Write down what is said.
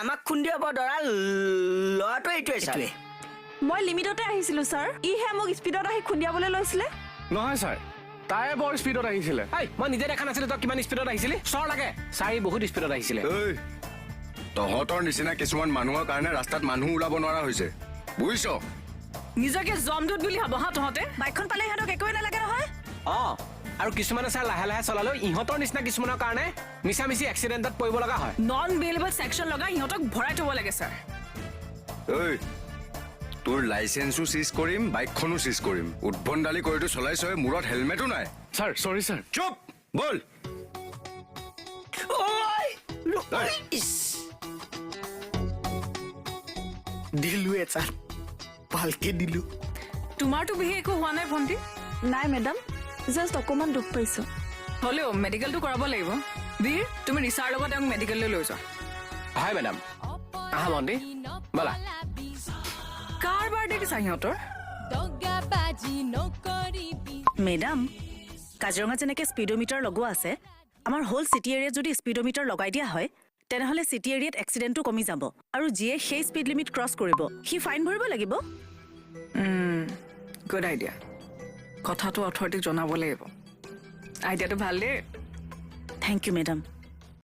আমাক খুন্দিয়াব দৰা ল'ৰাটো এইটোৱে ছাৰ মই লিমিটতে আহিছিলো ছাৰ ইহে মোক স্পীডত আহি খুন্দিয়াবলৈ লৈছিলে নহয় ছাৰ তাই বৰ স্পীডত আহিছিলে মই নিজে দেখা নাছিলো তই কিমান স্পীডত আহিছিলি চৰ লাগে চাই বহুত স্পীডত আহিছিলে তহঁতৰ নিচিনা কিছুমান মানুহৰ কাৰণে ৰাস্তাত মানুহ ওলাব নোৱাৰা হৈছে বুজিছ নিজকে জমদুত বুলি ভাব হা তহঁতে বাইকখন পালে ইহঁতক একোৱে নালাগে নহয় আৰু কিছুমানে ছাৰ লাহে লাহে চলালেও ইহঁতৰ নিচিনা কিছুমানৰ কাৰণে মিছা মিছি এক্সিডেণ্টত পৰিব লগা হয় নন বেইলেবল সেকশন লগাই ইহঁতক ভৰাই থব লাগে ছাৰ তোৰ লাইচেন্সো চিজ কৰিম বাইকখনো চিজ কৰিম উদ্ভণ্ডালি কৰিতো চলাইছ মূৰত হেলমেটো নাই ছাৰ চৰি ছাৰ চুপ বল দিলো এটা ভালকে দিলো তোমাৰতো বিহে একো হোৱা নাই ভণ্টি নাই মেডাম জাষ্ট অকমান দুখ পাইছো হলেও মেডিকেলটো কৰাব লাগিব বীৰ তুমি ৰিচাৰ লগত তেওঁক মেডিকেললৈ লৈ যোৱা হয় মেডাম আহা ভণ্টি ব'লা কাৰ বাৰ্থডে দিছা সিহঁতৰ মেডাম কাজিৰঙাত যেনেকৈ স্পীডোমিটাৰ লগোৱা আছে আমাৰ হোল চিটি এৰিয়াত যদি স্পীডোমিটাৰ লগাই দিয়া হয় তেনেহ'লে চিটি এৰিয়াত এক্সিডেণ্টটো কমি যাব আৰু যিয়ে সেই স্পীড লিমিট ক্ৰছ কৰিব সি ফাইন ভৰিব লাগিব গুড আইডিয়া কথাটো অথৰিটিক জনাব লাগিব আইডিয়াটো ভাল দেই থেংক ইউ মেডাম